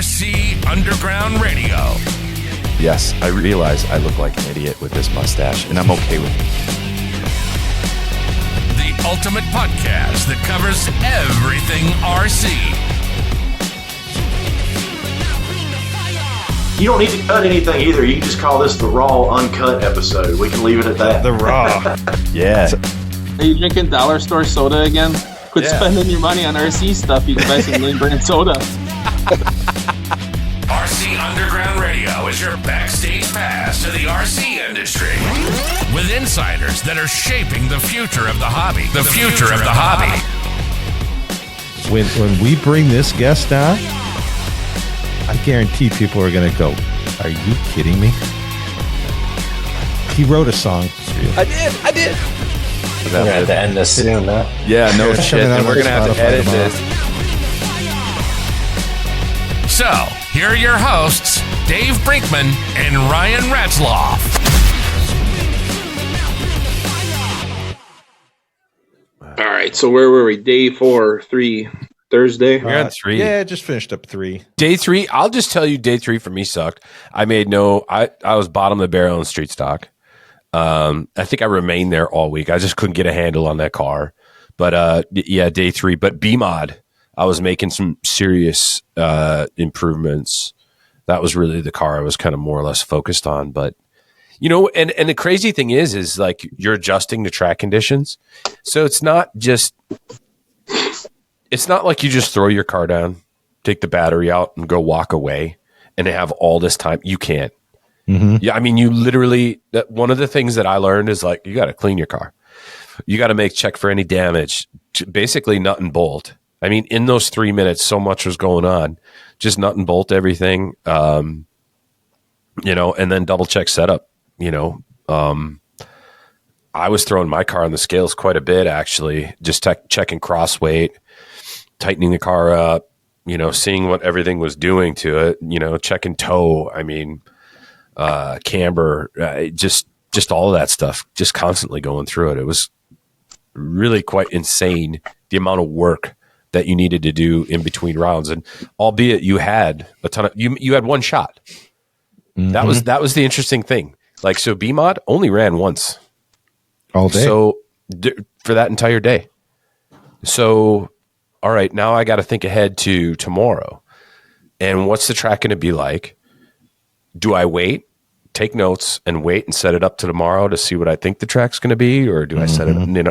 RC Underground Radio. Yes, I realize I look like an idiot with this mustache, and I'm okay with it. The ultimate podcast that covers everything RC. You don't need to cut anything either. You can just call this the raw, uncut episode. We can leave it at that. The raw. Yeah. Are you drinking dollar store soda again? Quit spending your money on RC stuff. You can buy some name brand soda. RC Underground Radio is your backstage pass to the RC industry. With insiders that are shaping the future of the hobby. The future of the hobby. When we bring this guest on, I guarantee people are going to go, are you kidding me? He wrote a song for you. I did. We're going to have to end this soon, huh? Yeah, no shit. And we're going to have to edit this. So, here are your hosts, Dave Brinkman and Ryan Ratzloff. All right, so where were we? Day 4, 3, Thursday? We're on 3. Yeah, just finished up 3. Day 3, I'll just tell you, day 3 for me sucked. I was bottom of the barrel in street stock. I think I remained there all week. I just couldn't get a handle on that car. But day 3. But B-Mod, I was making some serious improvements. That was really the car I was kind of more or less focused on. But, and the crazy thing is like you're adjusting to track conditions. So it's not like you just throw your car down, take the battery out and go walk away and have all this time. You can't. Mm-hmm. Yeah, I mean, you literally, one of the things that I learned is like, you got to clean your car. You got to check for any damage, basically nut and bolt. I mean, in those 3 minutes, so much was going on. Just nut and bolt everything, and then double check setup, I was throwing my car on the scales quite a bit, actually, just checking cross weight, tightening the car up, seeing what everything was doing to it, checking toe. I mean, camber, just all of that stuff, just constantly going through it. It was really quite insane, the amount of work that you needed to do in between rounds. And albeit you had a ton of, you had one shot. Mm-hmm. That was the interesting thing. Like, so B-Mod only ran once. All day. So for that entire day. So, all right, now I got to think ahead to tomorrow. And what's the track going to be like? Do I wait, take notes, and wait and set it up to tomorrow to see what I think the track's going to be, or do I set it up, now?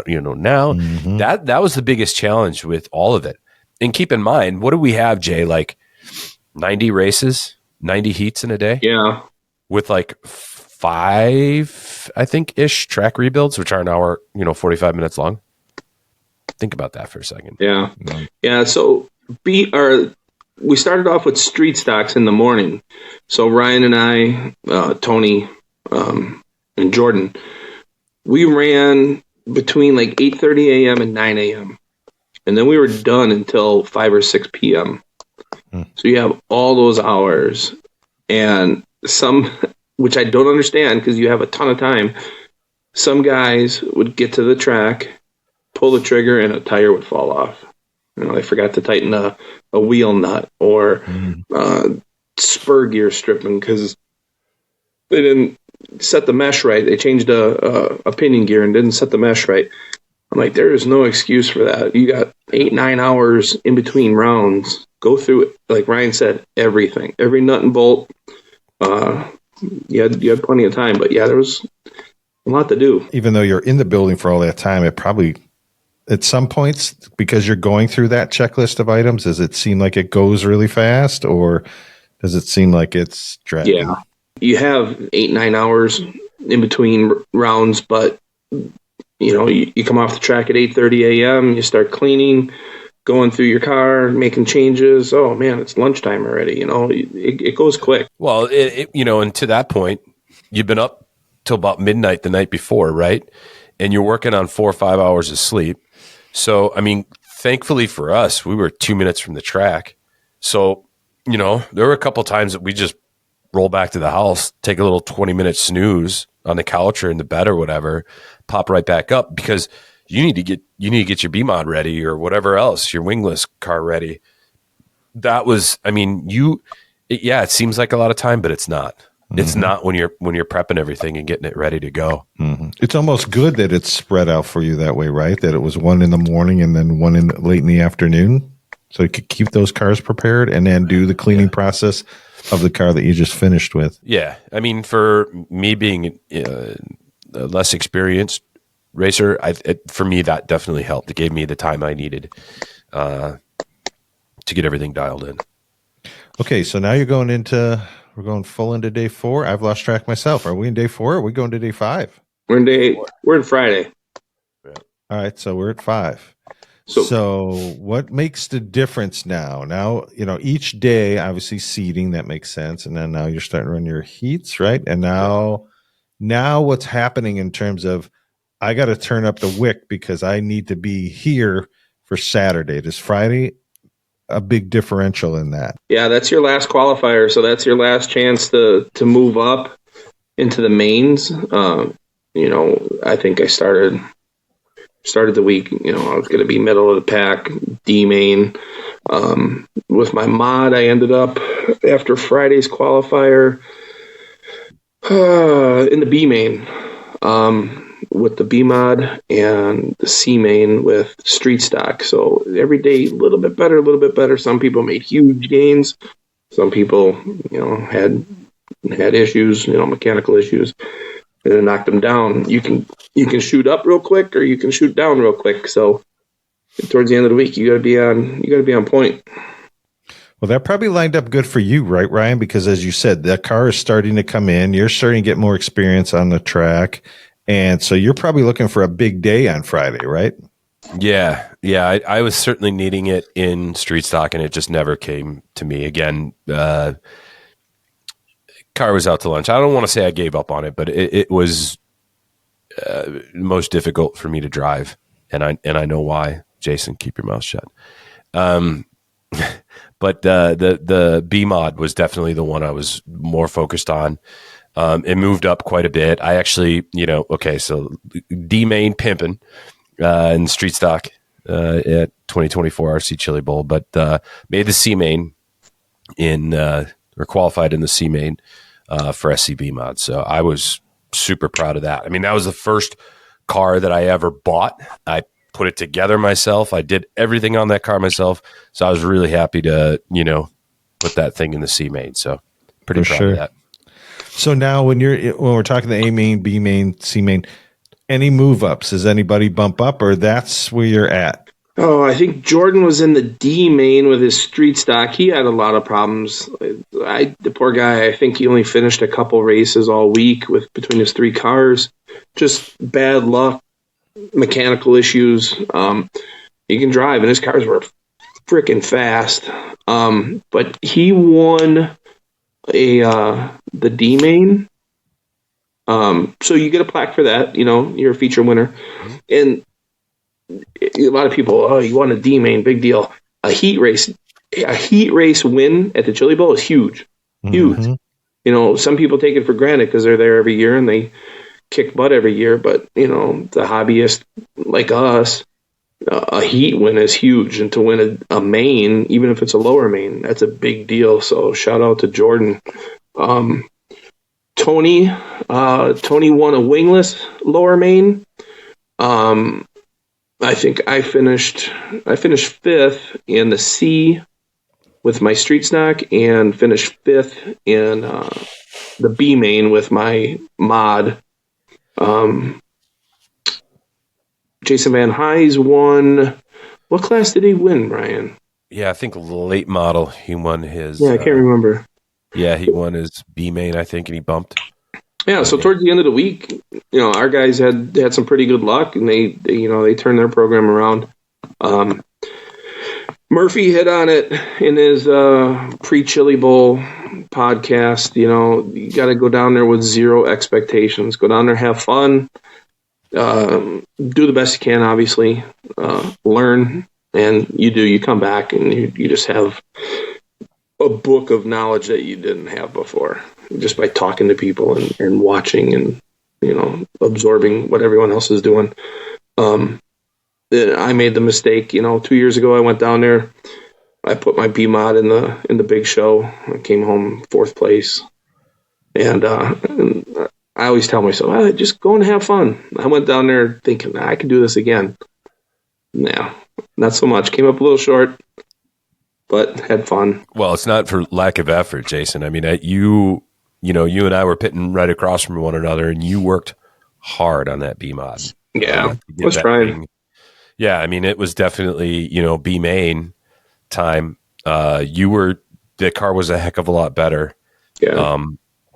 Mm-hmm. That was the biggest challenge with all of it. And keep in mind, what do we have, Jay? Like 90 races, 90 heats in a day? Yeah. With like 5, I think, ish track rebuilds, which are an hour, 45 minutes long. Think about that for a second. Yeah. Yeah. So we started off with street stocks in the morning. So Ryan and I, Tony, and Jordan, we ran between like 8:30 a.m. and 9 a.m. And then we were done until 5 or 6 p.m. So you have all those hours, and some, which I don't understand because you have a ton of time. Some guys would get to the track, pull the trigger, and a tire would fall off. They forgot to tighten a wheel nut, or spur gear stripping because they didn't set the mesh right. They changed a pinion gear and didn't set the mesh right. I'm like, there is no excuse for that. You got 8-9 hours in between rounds. Go through it, like Ryan said, everything, every nut and bolt. You had plenty of time, but yeah, there was a lot to do. Even though you're in the building for all that time, it probably, at some points, because you're going through that checklist of items, does it seem like it goes really fast, or does it seem like it's dragging? Yeah, you have 8-9 hours in between rounds, but you come off the track at 8:30 a.m. You start cleaning, going through your car, making changes. Oh man, it's lunchtime already. It goes quick. Well, and to that point, you've been up till about midnight the night before, right? And you're working on 4 or 5 hours of sleep. So, I mean, thankfully for us, we were 2 minutes from the track. So, there were a couple times that we just roll back to the house, take a little 20-minute snooze on the couch or in the bed or whatever, pop right back up because you need to get your B-Mod ready or whatever else, your wingless car ready. that was, I mean, it seems like a lot of time, but it's not. It's not when you're prepping everything and getting it ready to go. It's almost good that it's spread out for you that way, right? That it was one in the morning and then one late in the afternoon, so you could keep those cars prepared and then do the cleaning process of the car that you just finished with. Yeah, I mean, for me being a less experienced racer, for me that definitely helped. It gave me the time I needed to get everything dialed in. Okay, so now we're going full into day 4. I've lost track myself. Are we in day 4 or are we going to day 5? We're in Friday. All right, so we're at 5. So what makes the difference now? Now, each day, obviously seeding, that makes sense. And then now you're starting to run your heats, right? And now what's happening in terms of, I got to turn up the wick because I need to be here for Saturday. Does Friday a big differential in that? Yeah, that's your last qualifier, so that's your last chance to move up into the mains. I think I started the week, I was going to be middle of the pack, D main. With my mod, I ended up after Friday's qualifier in the B main. With the B mod and the C main with street stock. So every day, a little bit better. Some people made huge gains. Some people, had issues, mechanical issues, and then knocked them down. You can shoot up real quick or you can shoot down real quick. So towards the end of the week, you got to be on point. Well, that probably lined up good for you, right, Ryan? Because as you said, that car is starting to come in. You're starting to get more experience on the track. And so you're probably looking for a big day on Friday, right? Yeah. I was certainly needing it in street stock, and it just never came to me. Again, car was out to lunch. I don't want to say I gave up on it, but it was most difficult for me to drive, and I know why. Jason, keep your mouth shut. But the B mod was definitely the one I was more focused on. It moved up quite a bit. I actually, so D main pimping in street stock at 2024 RC Chili Bowl, but made the C main or qualified in the C main for SCB mod. So I was super proud of that. I mean, that was the first car that I ever bought. I put it together myself. I did everything on that car myself. So I was really happy to, put that thing in the C main. So pretty proud of that. So now when we're talking the A main, B main, C main, any move ups? Does anybody bump up, or that's where you're at? Oh, I think Jordan was in the D main with his street stock. He had a lot of problems. The poor guy, I think he only finished a couple races all week between his 3 cars. Just bad luck, mechanical issues. He can drive, and his cars were freaking fast. But he won the D main. So you get a plaque for that, you're a feature winner. And a lot of people, you won a D main, big deal. A heat race win at the Chili Bowl is huge. Huge. Some people take it for granted because they're there every year and they kick butt every year, but the hobbyist like us, a heat win is huge, and to win a main, even if it's a lower main, that's a big deal. So shout out to Jordan. Tony won a wingless lower main. I think I finished 5th in the C with my street stock and finished 5th in the B main with my mod. Jason Van Hise won. What class did he win, Brian? Yeah, I think late model. He won his. Yeah, I can't remember. Yeah, he won his B main, I think, and he bumped. Yeah, so towards the end of the week, our guys had some pretty good luck, and they turned their program around. Murphy hit on it in his pre-Chili Bowl podcast. You got to go down there with zero expectations. Go down there, have fun, do the best you can, obviously, learn, and you come back and you just have a book of knowledge that you didn't have before, just by talking to people and watching and absorbing what everyone else is doing. I made the mistake, 2 years ago I went down there I put my B mod in the big show. I came home 4th place, and I always tell myself, just go and have fun. I went down there thinking I can do this again. Yeah, not so much. Came up a little short, but had fun. Well, it's not for lack of effort, Jason. I mean, you and I were pitting right across from one another, and you worked hard on that B mod. Yeah, I was trying. Yeah, I mean, it was definitely, B main time. The car was a heck of a lot better. Yeah.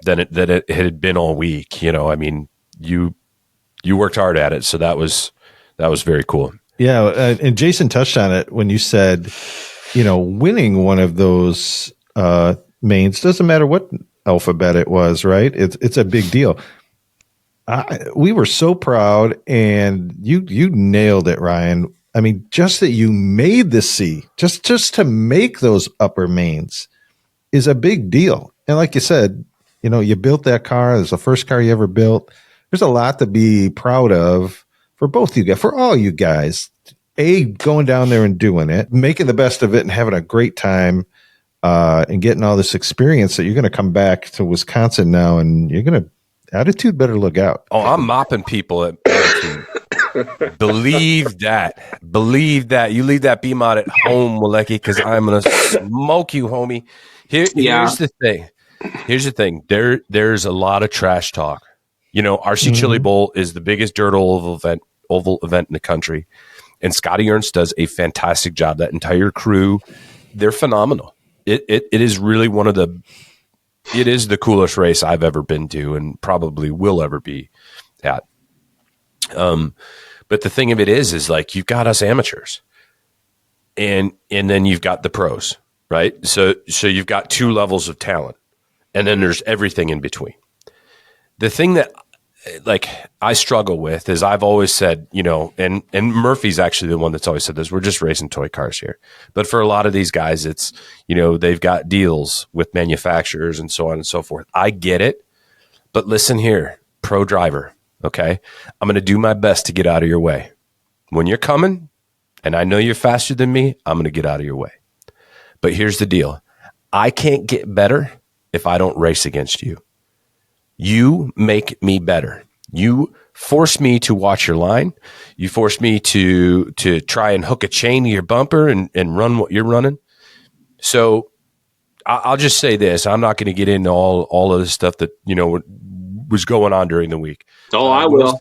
Than it had been all week. I mean, you worked hard at it, so that was very cool. Yeah, and Jason touched on it when you said, winning one of those mains, doesn't matter what alphabet it was, right? It's a big deal. We were so proud, and you nailed it, Ryan. I mean, just that you made the C, just to make those upper mains is a big deal. And like you said, you built that car. It was the first car you ever built. There's a lot to be proud of for both you guys, for all you guys. Going down there and doing it, making the best of it, and having a great time, and getting all this experience that you're going to come back to Wisconsin now, and you're going to attitude better look out. Oh, I'm mopping people at attitude. Believe that. You leave that B mod at home, Walecki, because I'm going to smoke you, homie. Here's the thing. There's a lot of trash talk. RC Chili Bowl is the biggest dirt oval event in the country, and Scotty Ernst does a fantastic job. That entire crew, they're phenomenal. It is really it is the coolest race I've ever been to, and probably will ever be at. But the thing of it is like, you've got us amateurs, and then you've got the pros, right? So you've got 2 levels of talent. And then there's everything in between. The thing that I struggle with is, I've always said, and Murphy's actually the one that's always said this, we're just racing toy cars here. But for a lot of these guys, it's, they've got deals with manufacturers and so on and so forth. I get it. But listen here, pro driver, okay? I'm going to do my best to get out of your way. When you're coming, and I know you're faster than me, I'm going to get out of your way. But here's the deal. I can't get better if I don't race against you. You make me better. You force me to watch your line. You force me to try and hook a chain to your bumper and run what you're running. So I'll just say this. I'm not going to get into all of the stuff that, was going on during the week. Oh, I will.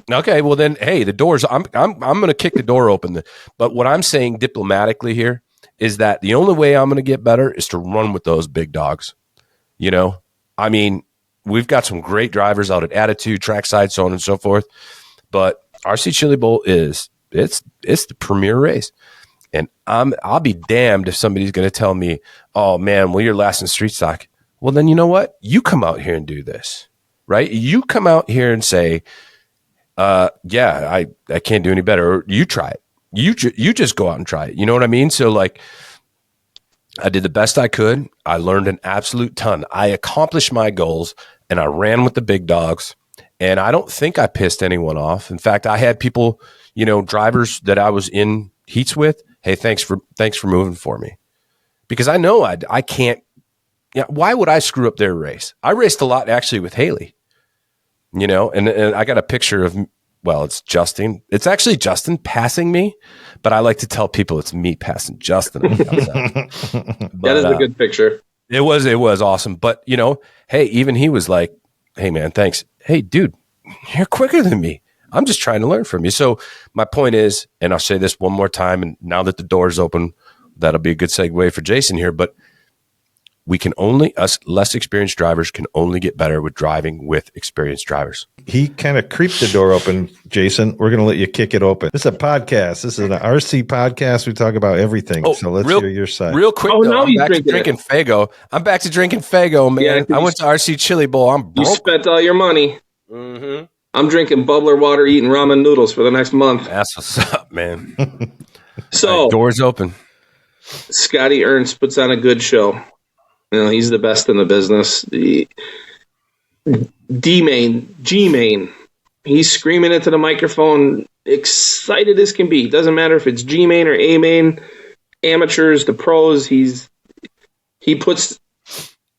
Okay, well then, hey, the doors, I'm going to kick the door open. But what I'm saying diplomatically here is that the only way I'm going to get better is to run with those big dogs. I mean, we've got some great drivers out at Attitude, Trackside, so on and so forth. But RC Chili Bowl it's the premier race. And I'll be damned if somebody's going to tell me, oh man, well, you're last in street stock. Well, then you know what? You come out here and do this, right? You come out here and say, I can't do any better. Or you try it. You just go out and try it. You know what I mean? So I did the best I could. I learned an absolute ton. I accomplished my goals, and I ran with the big dogs. And I don't think I pissed anyone off. In fact, I had people, drivers that I was in heats with. Hey, thanks for moving for me, because I know I can't. Why would I screw up their race? I raced a lot actually with Haley, and I got a picture of. Well, it's Justin. It's actually Justin passing me, but I like to tell people it's me passing Justin. That is a good picture. It was awesome. But, hey, even he was like, hey, man, thanks. Hey, dude, you're quicker than me. I'm just trying to learn from you. So my point is, and I'll say this one more time, and now that the door is open, that'll be a good segue for Jason here, but us less experienced drivers can only get better with driving with experienced drivers. He kind of creeped the door open, Jason. We're going to let you kick it open. This is a podcast. This is an RC podcast. We talk about everything. So let's hear your side. Real quick, though, I'm back to drinking Faygo. I'm back to drinking Faygo, man. I went to RC Chili Bowl. I'm broke. You spent all your money. Mm-hmm. I'm drinking bubbler water, eating ramen noodles for the next month. That's what's up, man. So, right, doors open. Scotty Ernst puts on a good show. He's the best in the business. G-Main. He's screaming into the microphone, excited as can be. Doesn't matter if it's G-Main or A-Main. amateurs to pros. He puts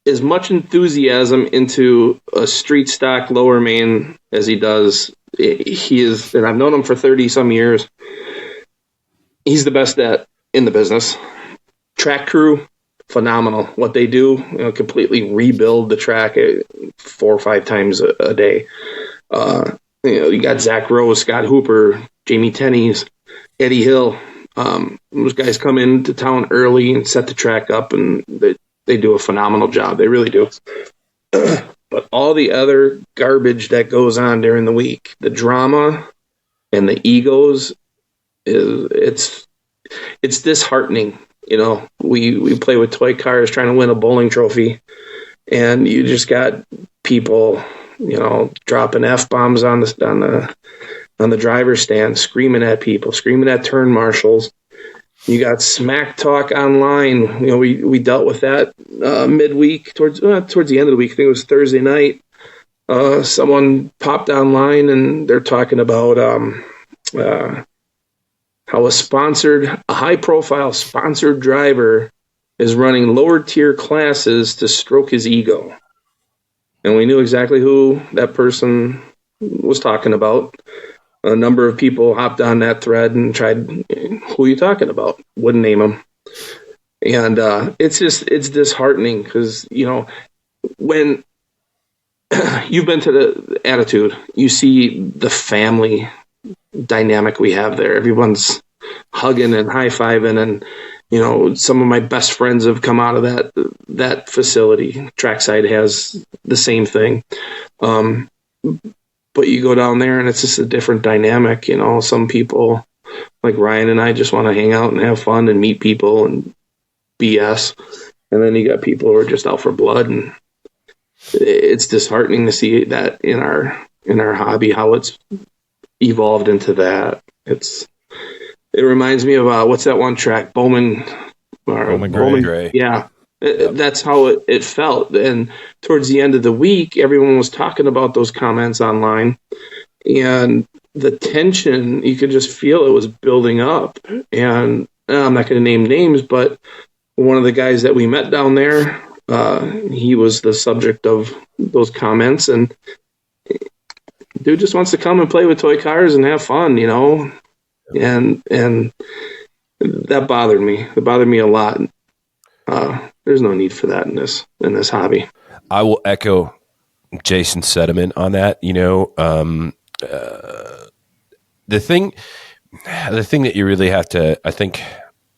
as much enthusiasm into a street stock lower main as he does. He is, and I've known him for 30 some years. He's the best in the business. Track crew, phenomenal. What they do, completely rebuild the track 4 or 5 times a day. You got Zach Rose, Scott Hooper, Jamie Tenney's, Eddie Hill. Those guys come into town early and set the track up, and they do a phenomenal job. They really do. But all the other garbage that goes on during the week, the drama and the egos, it's disheartening. We play with toy cars trying to win a bowling trophy, and you just got people, dropping F-bombs on the driver's stand, screaming at people, screaming at turn marshals. You got smack talk online. We dealt with that midweek towards the end of the week. I think it was Thursday night. Someone popped online and they're talking about how a high-profile sponsored driver is running lower-tier classes to stroke his ego. And we knew exactly who that person was talking about. A number of people hopped on that thread and tried, who are you talking about? Wouldn't name them. And it's disheartening because, when you've been to the Attitude, you see the family dynamic we have there. Everyone's hugging and high-fiving, and some of my best friends have come out of that facility. Trackside has the same thing. But you go down there and it's just a different dynamic. Some people like Ryan and I just want to hang out and have fun and meet people and BS. And then you got people who are just out for blood, and it's disheartening to see that in our hobby, how it's evolved into that. It reminds me of what's that one track, Bowman Gray. Yeah, that's how it felt. And towards the end of the week, everyone was talking about those comments online, and the tension, you could just feel it was building up. And I'm not going to name names, but one of the guys that we met down there, he was the subject of those comments, and dude just wants to come and play with toy cars and have fun, and that bothered me. It bothered me a lot. There's no need for that in this hobby. I will echo Jason's sentiment on that. The thing that you really have to, I think,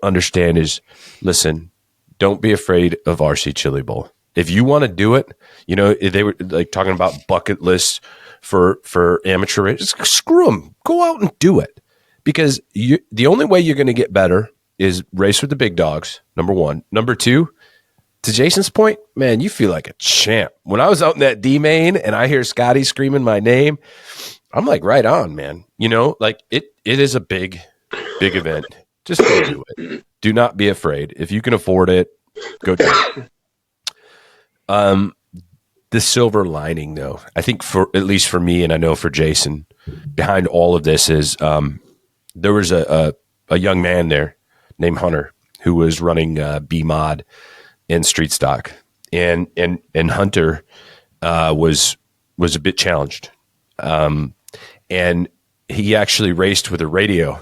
understand is, listen, don't be afraid of RC Chili Bowl. If you want to do it, they were like talking about bucket lists for amateur races. Screw them. Go out and do it, because the only way you're going to get better is race with the big dogs. Number one. Number two, to Jason's point, man, you feel like a champ. When I was out in that D main and I hear Scotty screaming my name, I'm like, right on, man. It is a big event. Just go do it. Do not be afraid. If you can afford it, go do it. The silver lining, though, I think at least for me, and I know for Jason, behind all of this is there was a young man there named Hunter who was running B mod in street stock, and Hunter was a bit challenged, and he actually raced with a radio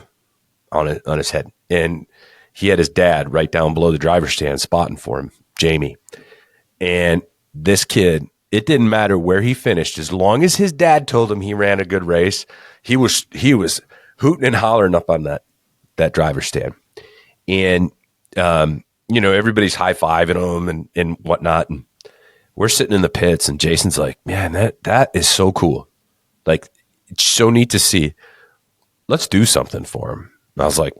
on his head, and he had his dad right down below the driver's stand spotting for him, Jamie. And this kid, it didn't matter where he finished, as long as his dad told him he ran a good race, he was hooting and hollering up on that driver's stand. And everybody's high-fiving him and whatnot. And we're sitting in the pits, and Jason's like, man, that is so cool. Like, it's so neat to see. Let's do something for him. And I was like,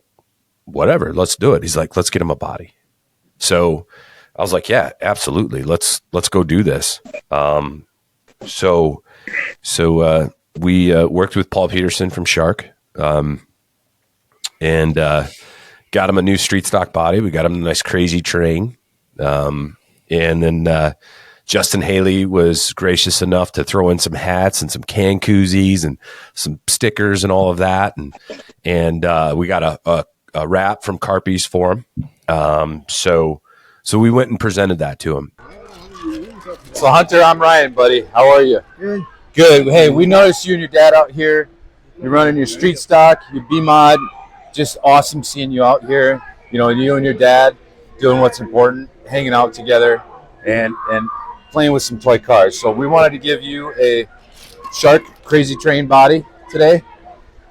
whatever, let's do it. He's like, let's get him a body. So I was like, yeah, absolutely. Let's go do this. So we worked with Paul Peterson from Shark, and got him a new street stock body. We got him a nice crazy train. And then Justin Haley was gracious enough to throw in some hats and some can koozies and some stickers and all of that. And we got a wrap from Carpies for him. So we went and presented that to him. So Hunter, I'm Ryan, buddy. How are you? Good. Good. Hey, we noticed you and your dad out here. You're running your street stock, your B-Mod. Just awesome seeing you out here. You and your dad doing what's important, hanging out together, and playing with some toy cars. So we wanted to give you a Shark Crazy Train body today,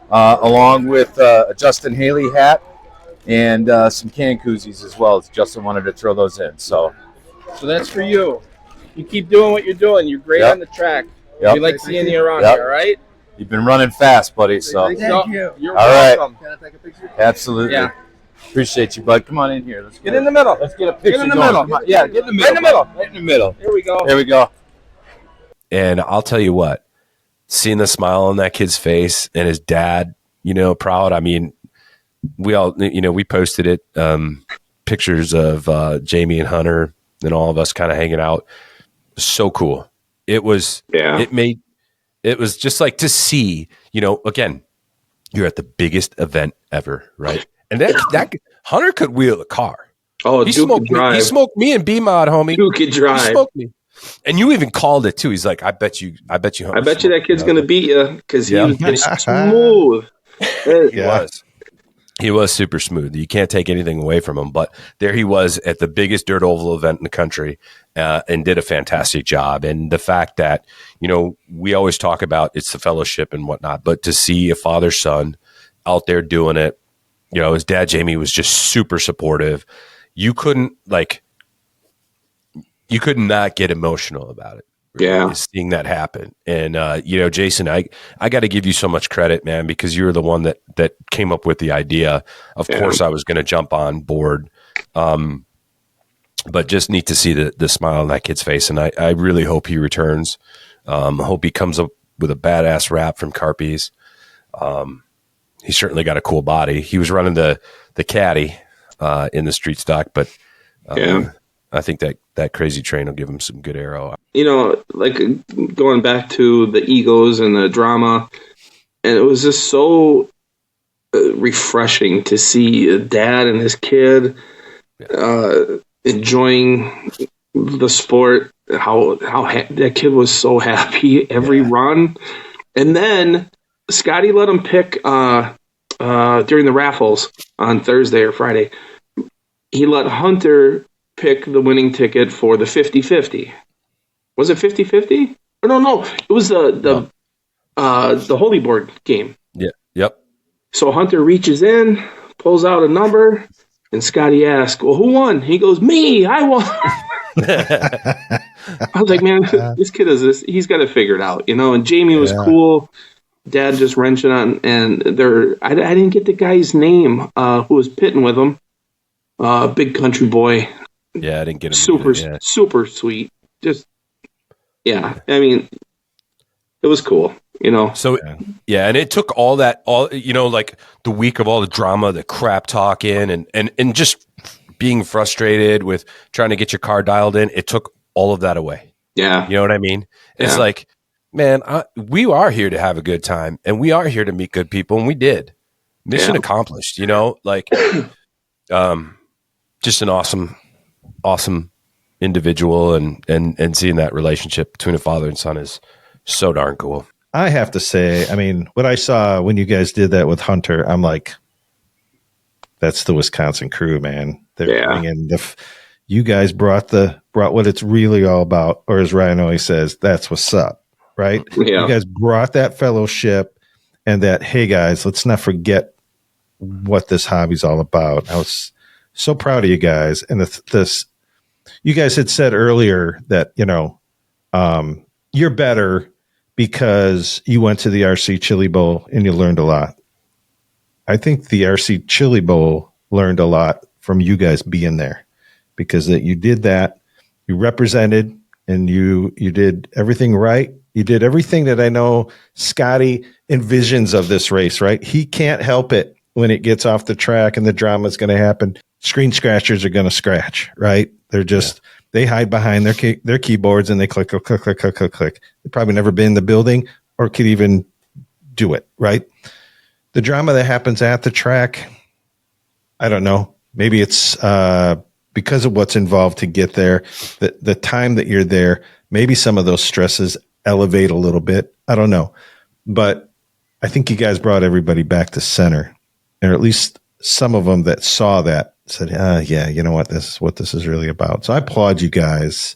along with a Justin Haley hat and some can koozies as well. Justin wanted to throw those in. So that's for you. You keep doing what you're doing. You're great on the track. Yep. We like seeing you around here, all right? You've been running fast, buddy. So Thank you. You're all welcome. right. Can I take a picture? Absolutely. Yeah. Appreciate you, bud. Come on in here. Get in the middle. Let's get a picture. Get in the going. middle. Come on. Yeah, get in the middle. Right in the middle. Right in the middle. Here we go. There we go. And I'll tell you what, seeing the smile on that kid's face and his dad, proud. I mean, we all, we posted it, pictures of Jamie and Hunter and all of us kind of hanging out. So cool. It was, it was just like to see, again, you're at the biggest event ever, right? And that Hunter could wheel a car. Oh, he smoked me and B-Mod, homie. Duke could drive. He smoked me. And you even called it too. He's like, I bet you I bet you that kid's going to beat you because he was getting smooth. He was super smooth. You can't take anything away from him. But there he was at the biggest dirt oval event in the country and did a fantastic job. And the fact that, we always talk about it's the fellowship and whatnot, but to see a father-son out there doing it, his dad, Jamie, was just super supportive. You could not get emotional about it. Yeah. Seeing that happen. And, Jayson, I got to give you so much credit, man, because you were the one that came up with the idea. Of course, I was going to jump on board. But just neat to see the smile on that kid's face. And I really hope he returns. I hope he comes up with a badass rap from Carpies. He certainly got a cool body. He was running the caddy in the street stock, but I think that crazy train will give him some good arrow. Like going back to the egos and the drama, and it was just so refreshing to see a dad and his kid enjoying the sport. How that kid was so happy every run, and then Scotty let him pick during the raffles on Thursday or Friday. He let Hunter pick the winning ticket for the 50-50. Was it 50-50? No. It was the holy board game. Yeah. Yep. So Hunter reaches in, pulls out a number, and Scotty asks, "Well, who won?" He goes, "Me, I won." I was like, man, this kid is this. He's got it figured out, And Jamie was cool. Dad just wrenching on, and I didn't get the guy's name who was pitting with him. Big country boy. Yeah, I didn't get him. Super sweet. Just, I mean, it was cool, So, and it took all like the week of all the drama, the crap talking, and just being frustrated with trying to get your car dialed in. It took all of that away. Yeah. You know what I mean? It's like, man, we are here to have a good time, and we are here to meet good people, and we did. Mission accomplished, just an awesome individual, and seeing that relationship between a father and son is so darn cool. I have to say, I mean, what I saw when you guys did that with Hunter, I'm like, that's the Wisconsin crew, man. They're bringing you guys brought what it's really all about, or as Ryan always says, that's what's up, right? Yeah. You guys brought that fellowship and that, hey guys, let's not forget what this hobby's all about. I was so proud of you guys. And you guys had said earlier that, you're better because you went to the RC Chili Bowl and you learned a lot. I think the RC Chili Bowl learned a lot from you guys being there, because that you did that, you represented, and you did everything right. You did everything that I know Scotty envisions of this race, right? He can't help it when it gets off the track and the drama is going to happen. Screen scratchers are going to scratch, right? They're just, they hide behind their keyboards and they click. They've probably never been in the building or could even do it, right? The drama that happens at the track, I don't know. Maybe it's because of what's involved to get there, the time that you're there, maybe some of those stresses elevate a little bit. I don't know. But I think you guys brought everybody back to center, or at least some of them that saw that said, yeah, you know what, this is what this is really about. So I applaud you guys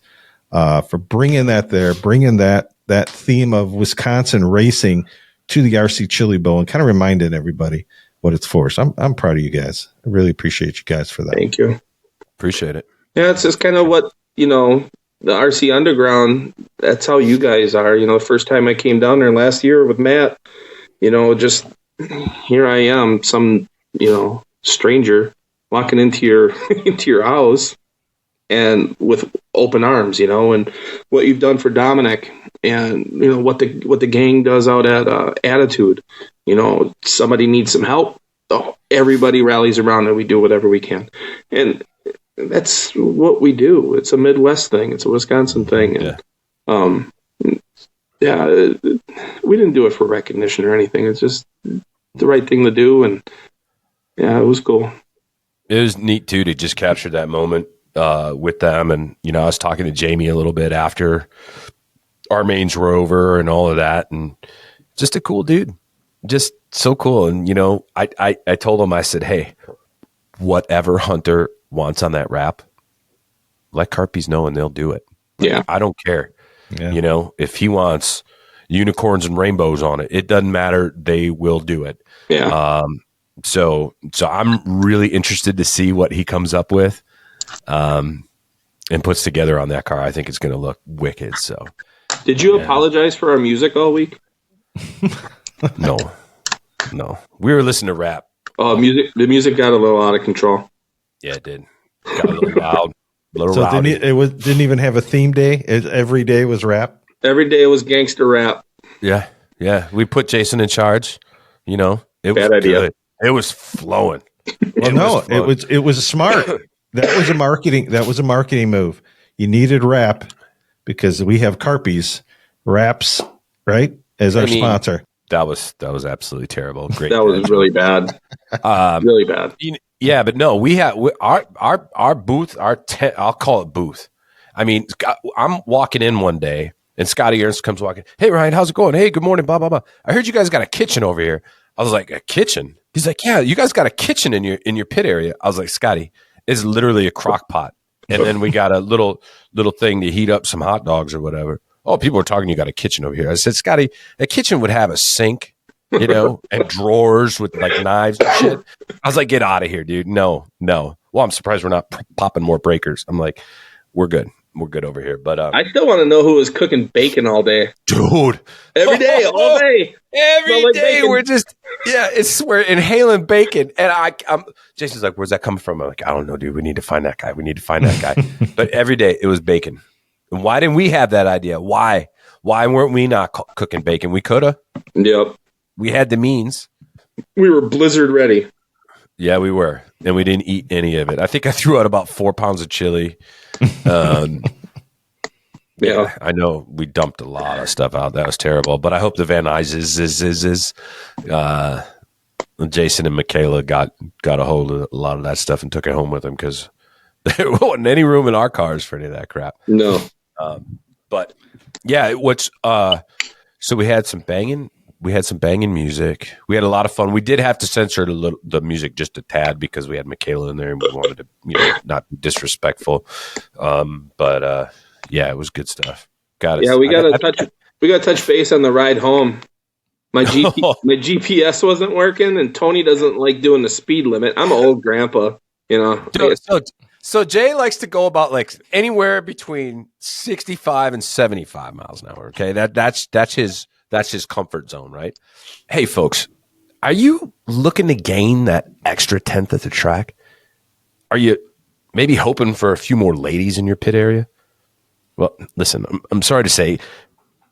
for bringing that there, bringing that theme of Wisconsin racing to the RC Chili Bowl and kind of reminding everybody what it's for. So I'm proud of you guys. I really appreciate you guys for that. Thank you. Appreciate it. Yeah, it's just kind of what, the RC Underground, that's how you guys are. The first time I came down there last year with Matt, just here I am, some, stranger walking into your house and with open arms, and what you've done for Dominic and, what the gang does out at Attitude. Somebody needs some help. Oh, everybody rallies around and we do whatever we can. And that's what we do. It's a Midwest thing. It's a Wisconsin thing. And, we didn't do it for recognition or anything. It's just the right thing to do. And yeah, it was cool. It was neat too to just capture that moment with them. And, I was talking to Jamie a little bit after our mains were over and all of that. And just a cool dude, just so cool. And, I told him, I said, hey, whatever Hunter wants on that wrap, let Carpies know and they'll do it. Yeah. I don't care. Yeah. If he wants unicorns and rainbows on it, it doesn't matter. They will do it. Yeah. So I'm really interested to see what he comes up with, and puts together on that car. I think it's going to look wicked. So, did you apologize for our music all week? No, we were listening to rap. Oh, the music got a little out of control. Yeah, it did. Got a little loud. So didn't even have a theme day. Every day was rap. Every day was gangster rap. Yeah. We put Jason in charge. It was Bad idea. Good. It was flowing. It was smart. That was a marketing move. You needed rap because we have Carpies Raps, right, as our sponsor. That was absolutely terrible. Great. That was really bad. Really bad. Yeah, but no, we have our booth, I'll call it booth. I mean, I'm walking in one day and Scotty Ernst comes walking. Hey, Ryan, how's it going? Hey, good morning, blah, blah, blah. I heard you guys got a kitchen over here. I was like, a kitchen? He's like, yeah, you guys got a kitchen in your pit area. I was like, Scotty, it's literally a crock pot. And then we got a little thing to heat up some hot dogs or whatever. Oh, people are talking, you got a kitchen over here. I said, Scotty, a kitchen would have a sink, and drawers with like knives and shit. I was like, get out of here, dude. No. Well, I'm surprised we're not popping more breakers. I'm like, we're good. We're good over here. But I still want to know who was cooking bacon all day. Dude. Every day, all day. Every day we're inhaling bacon. And I'm Jason's like, where's that coming from? I'm like, I don't know, dude. We need to find that guy. But every day it was bacon. And why didn't we have that idea? Why weren't we not cooking bacon? We could have. Yep. We had the means. We were blizzard ready. Yeah, we were. And we didn't eat any of it. I think I threw out about 4 pounds of chili. Yeah, I know we dumped a lot of stuff out. That was terrible. But I hope the Van Nuys Jason and Michaela got a hold of a lot of that stuff and took it home with them because there wasn't any room in our cars for any of that crap. No. But yeah, so we had some banging. We had some banging music. We had a lot of fun. We did have to censor the music just a tad because we had Michaela in there and we wanted to, not be disrespectful. But yeah, it was good stuff. We got to touch base on the ride home. My GPS wasn't working, and Tony doesn't like doing the speed limit. I'm an old grandpa, So Jay likes to go about like anywhere between 65 and 75 miles an hour. Okay, that's his comfort zone, right? Hey, folks, are you looking to gain that extra tenth at the track? Are you maybe hoping for a few more ladies in your pit area? Well, listen, I'm sorry to say,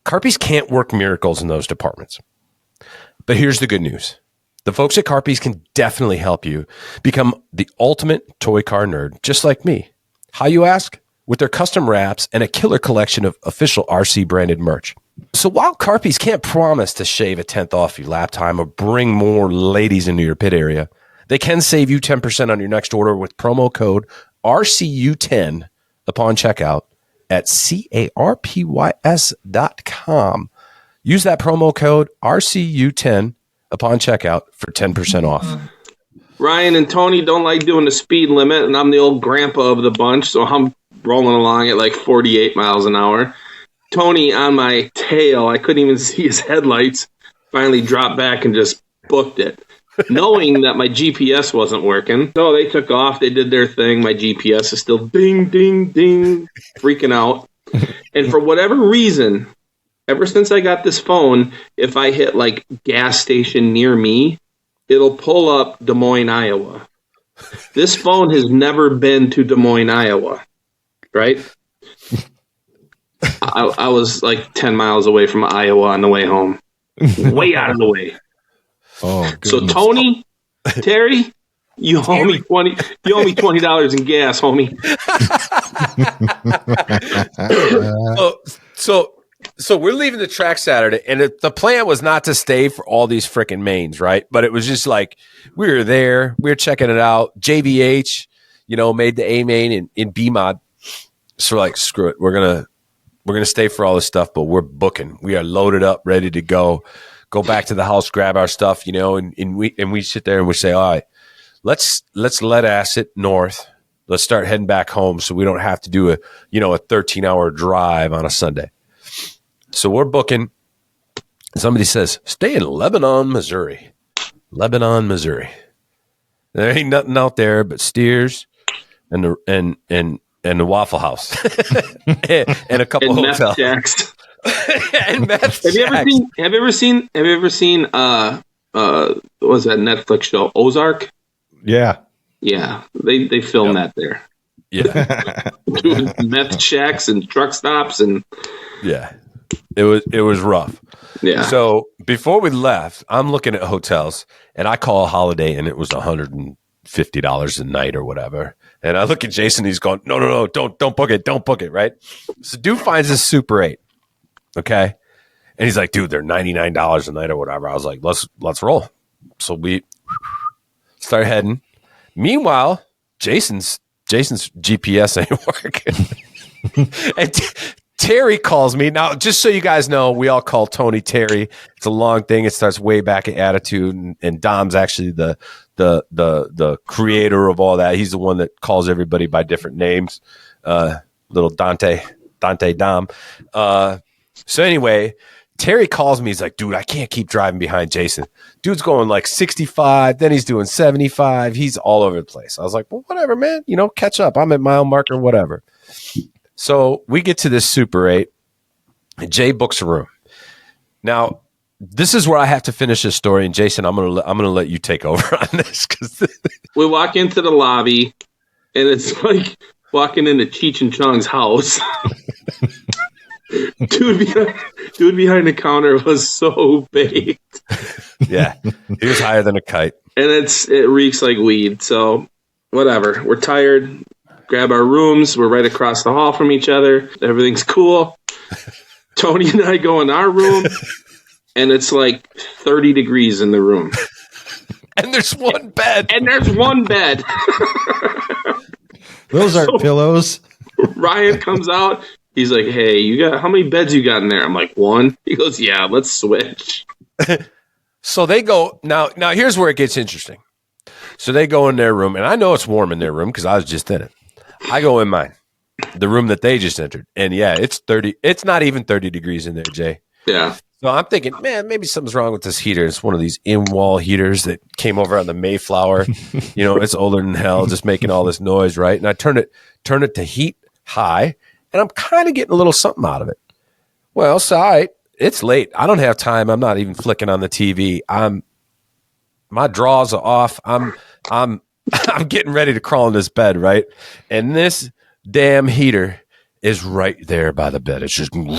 Carpies can't work miracles in those departments. But here's the good news. The folks at Carpies can definitely help you become the ultimate toy car nerd, just like me. How, you ask? With their custom wraps and a killer collection of official RC branded merch. So while Carpies can't promise to shave a tenth off your lap time or bring more ladies into your pit area, They can save you 10% on your next order with promo code RCU10 upon checkout at carpys.com. Use that promo code RCU10 upon checkout for 10% off. Ryan and Tony don't like doing the speed limit, and I'm the old grandpa of the bunch, so I'm rolling along at like 48 miles an hour. Tony on my tail, I couldn't even see his headlights, finally dropped back and just booked it, knowing that my GPS wasn't working. So they took off, they did their thing. My GPS is still ding, ding, ding, freaking out. And for whatever reason, ever since I got this phone, if I hit like gas station near me, it'll pull up Des Moines, Iowa. This phone has never been to Des Moines, Iowa, right? I was like 10 miles away from Iowa on the way home. Way out of the way. Oh, goodness. So Tony, Terry, you owe me $20 in gas, homie. So we're leaving the track Saturday, and the plan was not to stay for all these freaking mains, right? But it was just like we were there, we were checking it out. JVH, made the A main in B mod. So we're like, screw it, we're gonna stay for all this stuff, but we're booking. We are loaded up, ready to go. Go back to the house, grab our stuff, and we sit there and we say, all right, let's let acid north. Let's start heading back home so we don't have to do a 13-hour drive on a Sunday. So we're booking. Somebody says, stay in Lebanon, Missouri. Lebanon, Missouri. There ain't nothing out there but steers and the Waffle House and a couple and hotels. Meth And meth Have you ever seen what was that Netflix show, Ozark? Yeah. Yeah. They filmed that there. Yeah. Doing meth shacks and truck stops and yeah. It was rough. yeah. So before we left, I'm looking at hotels and I call a Holiday and it was $150 a night or whatever. And I look at Jason, he's going, no, don't book it, right? So dude finds this Super 8. Okay. And he's like, dude, they're $99 a night or whatever. I was like, let's roll. So we start heading. Meanwhile, Jason's GPS ain't working. And Terry calls me. Now, just so you guys know, we all call Tony Terry. It's a long thing. It starts way back at Attitude, and Dom's actually the creator of all that. He's the one that calls everybody by different names. Little Dante Dom. So anyway, Terry calls me. He's like, dude, I can't keep driving behind Jason. Dude's going like 65. Then he's doing 75. He's all over the place. I was like, well, whatever, man. Catch up. I'm at mile marker, whatever. So we get to this Super 8. And Jay books a room. Now, this is where I have to finish this story. And Jason, I'm gonna let you take over on this. We walk into the lobby, and it's like walking into Cheech and Chong's house. Dude behind the counter was so baked. Yeah, he was higher than a kite. And it reeks like weed. So whatever. We're tired. Grab our rooms. We're right across the hall from each other. Everything's cool. Tony and I go in our room, and it's like 30 degrees in the room. And there's one bed. Those aren't pillows. Ryan comes out. He's like, hey, how many beds you got in there? I'm like, 1. He goes, yeah, let's switch. So they go, now here's where it gets interesting. So they go in their room, and I know it's warm in their room because I was just in it. I go in mine, the room that they just entered. And yeah, it's 30. It's not even 30 degrees in there, Jay. Yeah. So I'm thinking, man, maybe something's wrong with this heater. It's one of these in-wall heaters that came over on the Mayflower. It's older than hell, just making all this noise, right? And I turn it to heat high, and I'm kind of getting a little something out of it. Well, so all right, it's late. I don't have time. I'm not even flicking on the TV. My drawers are off. I'm getting ready to crawl in this bed, right? And this damn heater is right there by the bed. It's just making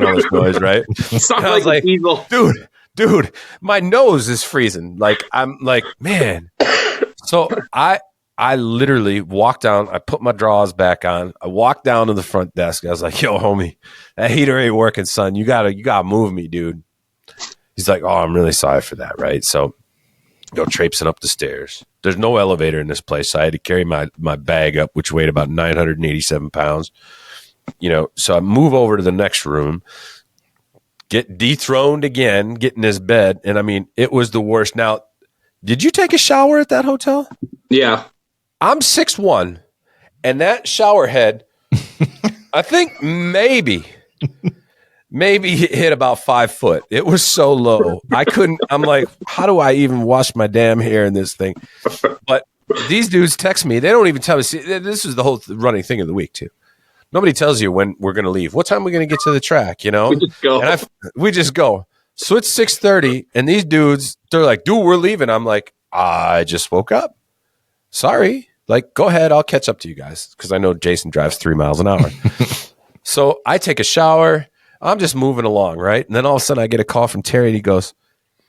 all this noise, right? I was like, dude, my nose is freezing. Like, I'm like, man. So I literally walked down. I put my drawers back on. I walked down to the front desk. I was like, yo, homie, that heater ain't working, son. You gotta move me, dude. He's like, oh, I'm really sorry for that, right? So Go traipsing up the stairs. There's no elevator in this place, so I had to carry my bag up, which weighed about 987 pounds. So I move over to the next room, get dethroned again, get in this bed, and I mean, it was the worst. Now, did you take a shower at that hotel? Yeah. I'm 6'1", and that shower head, I think maybe hit about 5 foot. It was so low. I'm like, how do I even wash my damn hair in this thing? But these dudes text me. They don't even tell me. See, this is the whole running thing of the week, too. Nobody tells you when we're going to leave. What time are we going to get to the track, We just go. And we just go. So it's 6:30, and these dudes, they're like, dude, we're leaving. I'm like, I just woke up. Sorry. Like, go ahead. I'll catch up to you guys because I know Jason drives 3 miles an hour. So I take a shower. I'm just moving along, right? And then all of a sudden I get a call from Terry, and he goes,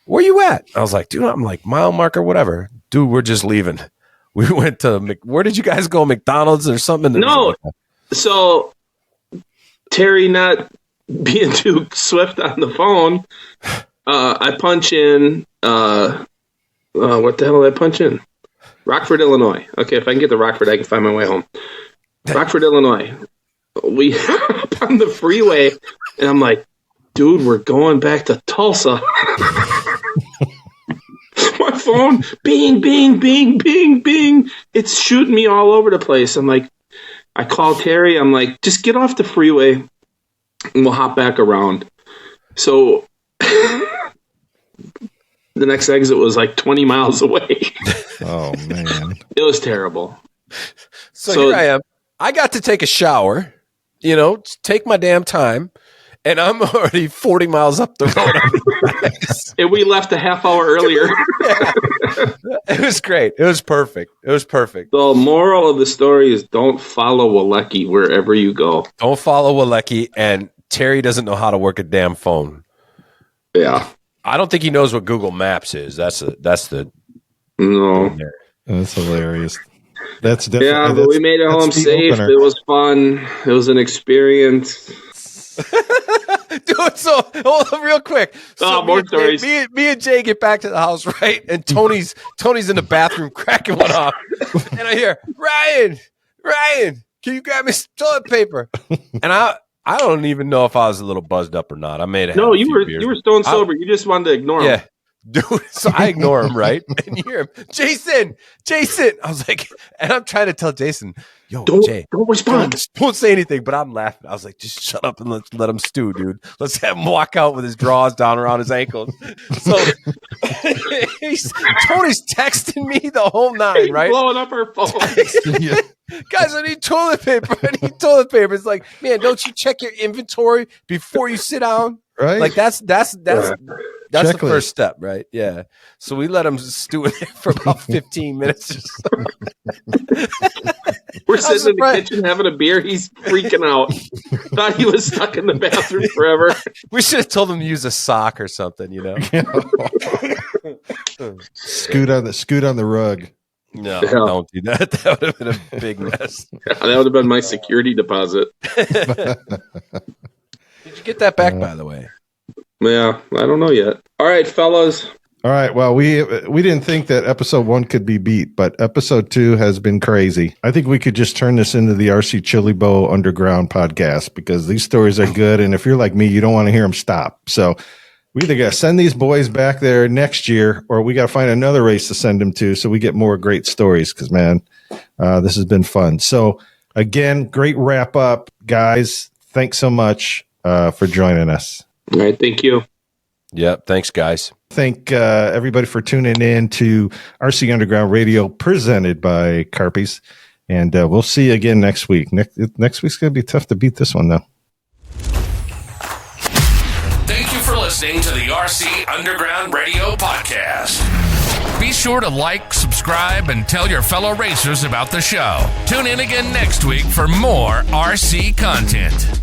where you at? I was like, dude, I'm like, mile marker, whatever. Dude, we're just leaving. We went to, where did you guys go? McDonald's or something? No. So Terry not being too swift on the phone, I punch in, what the hell did I punch in? Rockford, Illinois. Okay, if I can get to Rockford, I can find my way home. Rockford, Illinois. We hop on the freeway, and I'm like, dude, we're going back to Tulsa. My phone, bing, bing, bing, bing, bing. It's shooting me all over the place. I'm like, I call Terry. I'm like, just get off the freeway, and we'll hop back around. So the next exit was like 20 miles away. Oh, man. It was terrible. So here I am. I got to take a shower, take my damn time, and I'm already 40 miles up the road. And we left a half hour earlier. Yeah. It was great. It was perfect. The moral of the story is don't follow Walecki wherever you go. Don't follow Walecki, and Terry doesn't know how to work a damn phone. Yeah. I don't think he knows what Google Maps is. No. That's hilarious. That's definitely. Yeah, but we made it home safe. Opener. It was fun. It was an experience. Dude, so hold on real quick. So more stories. Me and Jay get back to the house, right? And Tony's in the bathroom cracking one off. And I hear, Ryan, can you grab me some toilet paper? And I don't even know if I was a little buzzed up or not. I made it. No, you were stone sober. You just wanted to ignore him. Yeah. Dude, so I ignore him, right? And you hear him, Jason. I was like, and I'm trying to tell Jason, yo, Jay, don't respond. Don't say anything, but I'm laughing. I was like, just shut up and let's let him stew, dude. Let's have him walk out with his drawers down around his ankles. So Tony's texting me the whole night, right? Blowing up her phone. Guys, I need toilet paper. It's like, man, don't you check your inventory before you sit down? Right. Like that's the first step, right? Yeah. So we let him stew in there for about 15 minutes or so. We're sitting in the kitchen having a beer. He's freaking out. Thought he was stuck in the bathroom forever. We should have told him to use a sock or something, Scoot on the rug. No, don't do that. That would have been a big mess. Yeah, that would have been my security deposit. Did you get that back, by the way? Yeah, I don't know yet. All right, fellas. All right. Well, we didn't think that episode 1 could be beat, but episode 2 has been crazy. I think we could just turn this into the RC Chili Bow Underground podcast because these stories are good. And if you're like me, you don't want to hear them stop. So we either got to send these boys back there next year or we got to find another race to send them to so we get more great stories because, man, this has been fun. So, again, great wrap up, guys. Thanks so much for joining us. All right. Thank you. Yep. Thanks, guys. Thank everybody for tuning in to RC Underground Radio presented by Carpies. And we'll see you again next week. Next week's going to be tough to beat this one, though. Thank you for listening to the RC Underground Radio podcast. Be sure to like, subscribe, and tell your fellow racers about the show. Tune in again next week for more RC content.